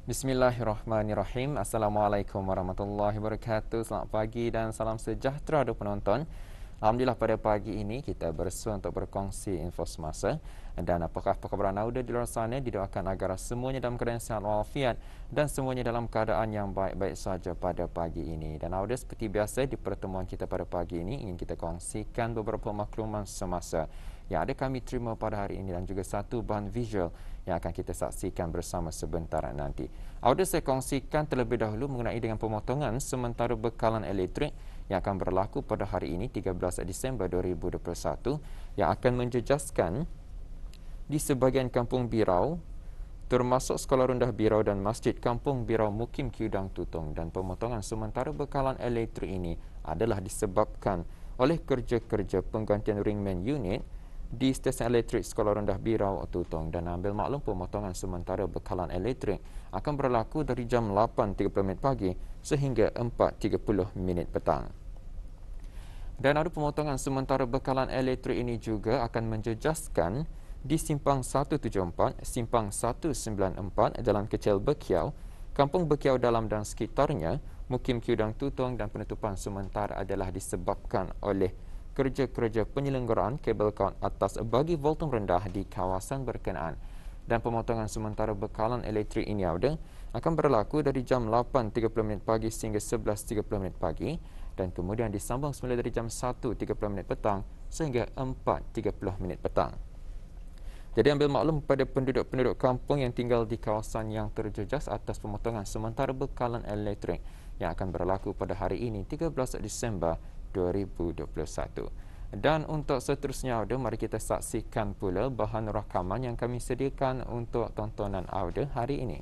Bismillahirrahmanirrahim. Assalamualaikum warahmatullahi wabarakatuh. Selamat pagi dan salam sejahtera untuk penonton. Alhamdulillah pada pagi ini kita bersua untuk berkongsi info semasa dan apakah perkhabaran audio di luar sana. Didoakan agar semuanya dalam keadaan sihat walafiat dan semuanya dalam keadaan yang baik-baik saja pada pagi ini. Dan audio seperti biasa di pertemuan kita pada pagi ini ingin kita kongsikan beberapa makluman semasa yang ada kami terima pada hari ini dan juga satu bahan visual yang akan kita saksikan bersama sebentar nanti. Audio saya kongsikan terlebih dahulu mengenai dengan pemotongan sementara bekalan elektrik yang akan berlaku pada hari ini 13 Disember 2021 yang akan menjejaskan di sebahagian Kampung Birau termasuk Sekolah Rendah Birau dan Masjid Kampung Birau Mukim Kiudang Tutong. Dan pemotongan sementara bekalan elektrik ini adalah disebabkan oleh kerja-kerja penggantian ringman unit di stesen elektrik Sekolah Rendah Birau Tutong. Dan ambil maklum pemotongan sementara bekalan elektrik akan berlaku dari jam 8.30 pagi sehingga 4.30 petang. Dan ada pemotongan sementara bekalan elektrik ini juga akan menjejaskan di Simpang 174, Simpang 194, Jalan Kecil Bekiau, Kampung Bekiau Dalam dan sekitarnya, Mukim Kiudang Tutong. Dan penutupan sementara adalah disebabkan oleh kerja-kerja penyelenggaraan kabel kaun atas bagi voltum rendah di kawasan berkenaan. Dan pemotongan sementara bekalan elektrik ini akan berlaku dari jam 8.30 pagi sehingga 11.30 pagi dan kemudian disambung semula dari jam 1.30 petang sehingga 4.30 petang. Jadi ambil maklum kepada penduduk-penduduk kampung yang tinggal di kawasan yang terjejas atas pemotongan sementara bekalan elektrik yang akan berlaku pada hari ini 13 Disember 2021. Dan untuk seterusnya mari kita saksikan pula bahan rakaman yang kami sediakan untuk tontonan audio hari ini.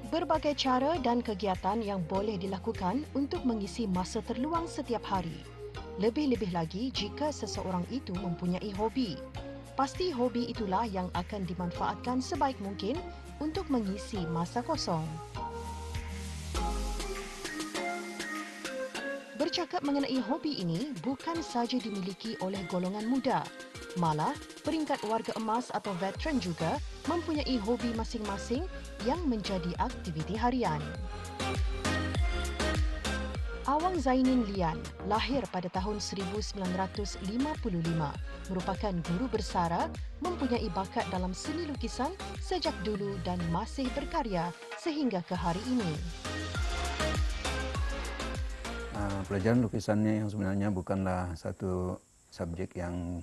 Berbagai cara dan kegiatan yang boleh dilakukan untuk mengisi masa terluang setiap hari. Lebih-lebih lagi jika seseorang itu mempunyai hobi. Pasti hobi itulah yang akan dimanfaatkan sebaik mungkin untuk mengisi masa kosong. Bercakap mengenai hobi ini bukan sahaja dimiliki oleh golongan muda. Malah, peringkat warga emas atau veteran juga mempunyai hobi masing-masing yang menjadi aktiviti harian. Awang Zainin Lian lahir pada tahun 1955, merupakan guru bersara, mempunyai bakat dalam seni lukisan sejak dulu dan masih berkarya sehingga ke hari ini. Pelajaran lukisannya yang sebenarnya bukanlah satu subjek yang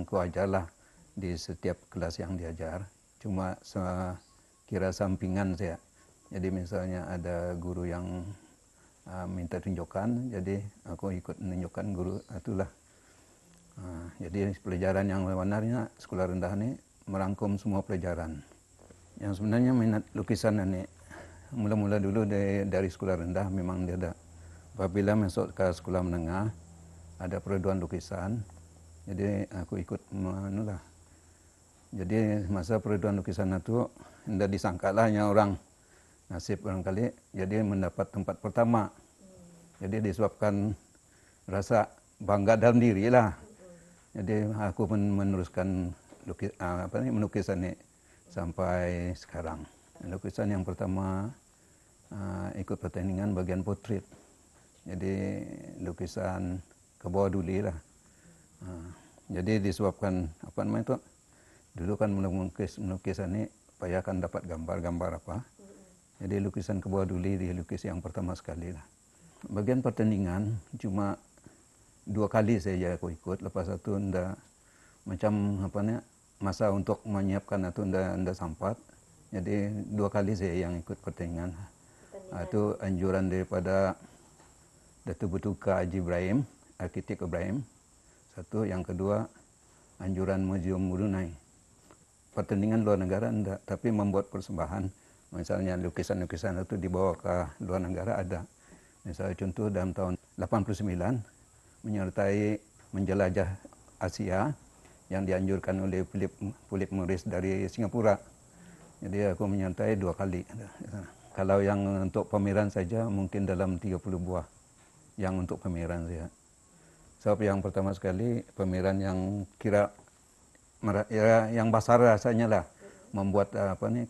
kuajarlah di setiap kelas yang diajar. Cuma kira sampingan saya. Jadi misalnya ada guru yang minta tunjukkan, jadi aku ikut menunjukkan guru itulah. Jadi pelajaran yang sebenarnya sekolah rendah ini merangkum semua pelajaran. Yang sebenarnya minat lukisan ini mula-mula dulu dari sekolah rendah memang dia ada. Apabila masuk ke sekolah menengah ada perguruan lukisan, jadi aku ikut menulah. Jadi masa perguruan lukisan itu tidak disangkalah hanya orang nasib barangkali jadi mendapat tempat pertama. Jadi disebabkan rasa bangga dalam diri lah. Jadi aku pun meneruskan melukisan ini sampai sekarang. Lukisan yang pertama ikut pertandingan bagian portrait. Jadi lukisan ke bawah duli lah. Jadi disebabkan apa namanya itu, dulu kan melukis ini supaya akan dapat gambar-gambar apa. Jadi lukisan ke bawah duli dilukis yang pertama sekali lah. Bagian pertandingan cuma 2 kali saja aku ikut. Lepas itu ndak macam apa namanya masa untuk menyiapkan itu ndak sempat. Jadi 2 kali saya yang ikut pertandingan. Itu anjuran daripada Datuk Butuka Haji Ibrahim, arkitek Ibrahim. Satu, yang kedua anjuran Museum Brunei. Pertandingan luar negara enggak, tapi membuat persembahan. Misalnya lukisan-lukisan itu dibawa ke luar negara ada. Misalnya contoh dalam tahun 89 menyertai menjelajah Asia yang dianjurkan oleh Philip Morris dari Singapura. Jadi aku menyertai 2 kali. Kalau yang untuk pameran saja mungkin dalam 30 buah yang untuk pameran saja. Sebab yang pertama sekali pameran yang yang besar rasanya lah, membuat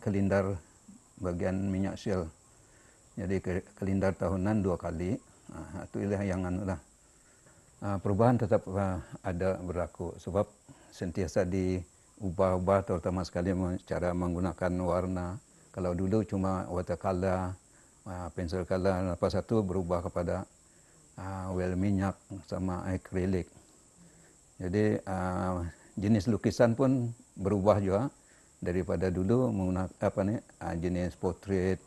kelindar bagian minyak Shell. Jadi kelindar tahunan 2 kali. Itulah yang perubahan tetap ada berlaku sebab sentiasa diubah-ubah, terutama sekali cara menggunakan warna. Kalau dulu cuma watercolor, pensil color, lepas itu berubah kepada oil minyak sama akrilik. Jadi jenis lukisan pun berubah juga daripada dulu menggunakan jenis portrait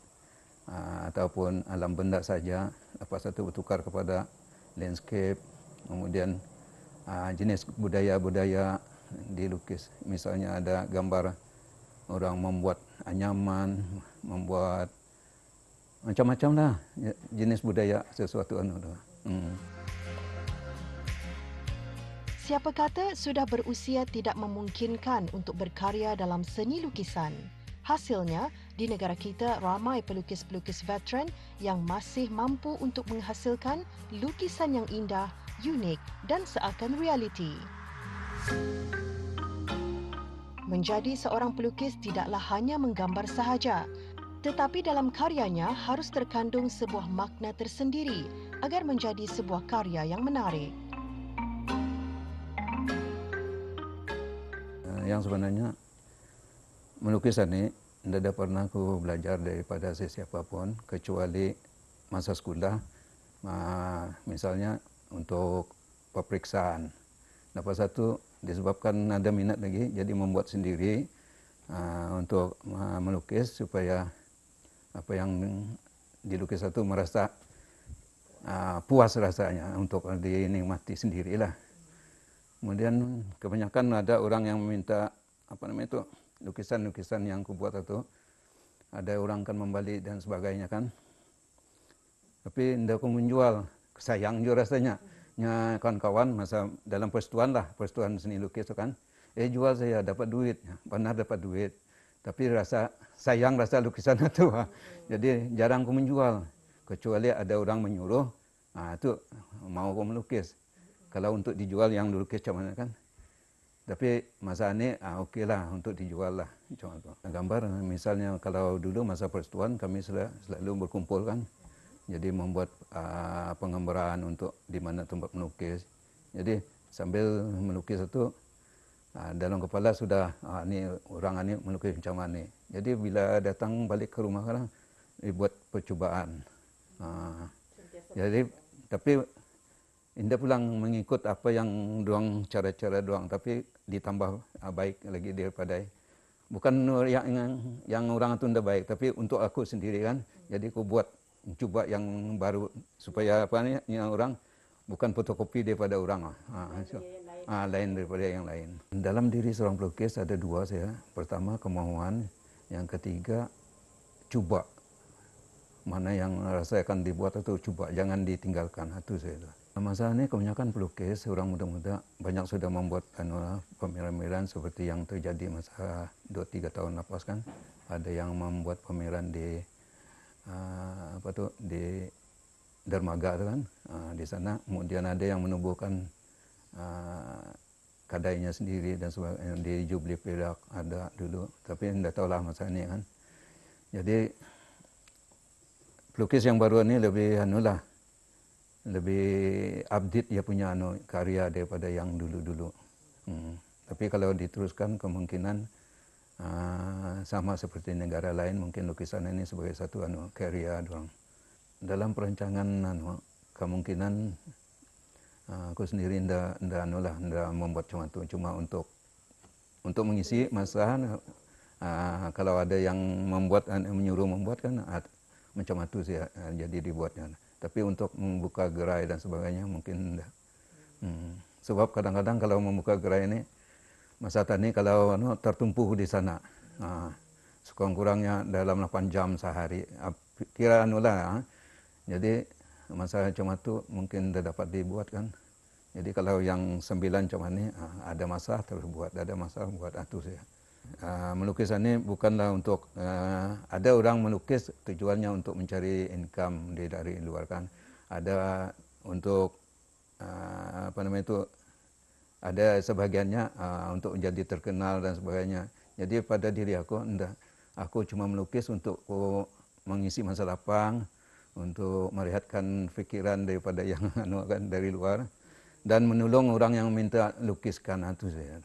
ataupun alam benda saja. Lepas itu bertukar kepada landscape, kemudian jenis budaya-budaya dilukis. Misalnya ada gambar orang membuat anyaman, membuat macam-macam lah jenis budaya sesuatu Siapa kata sudah berusia tidak memungkinkan untuk berkarya dalam seni lukisan? Hasilnya, di negara kita ramai pelukis-pelukis veteran yang masih mampu untuk menghasilkan lukisan yang indah, unik dan seakan realiti. Menjadi seorang pelukis tidaklah hanya menggambar sahaja, tetapi dalam karyanya harus terkandung sebuah makna tersendiri agar menjadi sebuah karya yang menarik. Yang sebenarnya melukis ini tidak pernah aku belajar daripada sesiapa pun kecuali masa sekolah, misalnya untuk peperiksaan. Lepas satu disebabkan ada minat lagi, jadi membuat sendiri untuk melukis supaya apa yang dilukis itu merasa puas rasanya untuk dinikmati sendirilah. Kemudian kebanyakan ada orang yang meminta lukisan-lukisan yang kubuat itu, ada orang kan membeli dan sebagainya kan. Tapi tidak aku menjual, sayang juga rasanya. Kawan-kawan masa dalam persetuan seni lukis itu kan, jual saya dapat duit, benar dapat duit. Tapi sayang rasa lukisan itu, jadi jarang aku menjual. Kecuali ada orang menyuruh, itu mau aku melukis. Kalau untuk dijual yang dilukis macam mana kan. Tapi masa ini okey lah untuk dijual lah. Gambar misalnya kalau dulu masa persetuan kami selalu berkumpul kan. Jadi membuat penggambaran untuk di mana tempat melukis. Jadi sambil melukis itu dalam kepala sudah ni orang ini melukis macam mana. Jadi bila datang balik ke rumah kan dibuat percubaan. Jadi tapi indah pulang mengikut apa yang doang cara-cara doang, tapi ditambah baik lagi daripada bukan yang orang itu tidak baik, tapi untuk aku sendiri kan. Jadi aku buat coba yang baru supaya yang orang bukan fotokopi daripada orang lain daripada yang lain. Dalam diri seorang pelukis ada 2 saya. Pertama kemauan, yang ketiga cuba. Mana yang rasa akan dibuat itu cuba, jangan ditinggalkan. Itu saya. Masa ini kebanyakan pelukis orang muda-muda banyak sudah membuat pameran-pameran seperti yang terjadi masa 2-3 tahun lepas kan. Ada yang membuat pameran di di dermaga tu kan, di sana. Kemudian ada yang menubuhkan kadainya sendiri dan sebagainya di Jubli Perak ada dulu, tapi tidak tahulah masa ini kan. Jadi pelukis yang baru ini lebih lebih update dia punya karya daripada yang dulu-dulu. Tapi kalau diteruskan kemungkinan sama seperti negara lain, mungkin lukisan ini sebagai satu karya doang. Dalam perancangan kemungkinan aku sendiri ndak membuat cuma itu, cuma untuk mengisi masa. Kalau ada yang menyuruh membuat kan macam itu sih jadi dibuatnya. Tapi untuk membuka gerai dan sebagainya mungkin ndak. Sebab kadang-kadang kalau membuka gerai ini masa tani kalau tertumpu di sana, sekurang-kurangnya dalam 8 jam sehari. Kira Jadi masa cuma itu mungkin tidak dapat dibuat kan. Jadi kalau yang 9 macam ni, ada masalah terus buat, ada masalah buat itu saya. Melukis ini bukanlah untuk ada orang melukis tujuannya untuk mencari income dari luar kan. Ada untuk apa namanya itu, ada sebagiannya untuk menjadi terkenal dan sebagainya. Jadi pada diri aku enggak, aku cuma melukis untuk mengisi masa lapang, untuk merehatkan pikiran daripada yang kan dari luar, dan menolong orang yang minta lukiskan itu saya.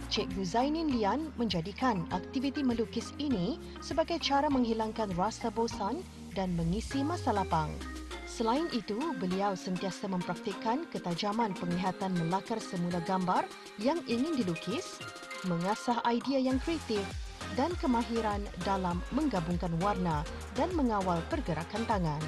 Cikgu Zainin Lian menjadikan aktiviti melukis ini sebagai cara menghilangkan rasa bosan dan mengisi masa lapang. Selain itu, beliau sentiasa mempraktikkan ketajaman penglihatan melakar semula gambar yang ingin dilukis, mengasah idea yang kreatif dan kemahiran dalam menggabungkan warna dan mengawal pergerakan tangan.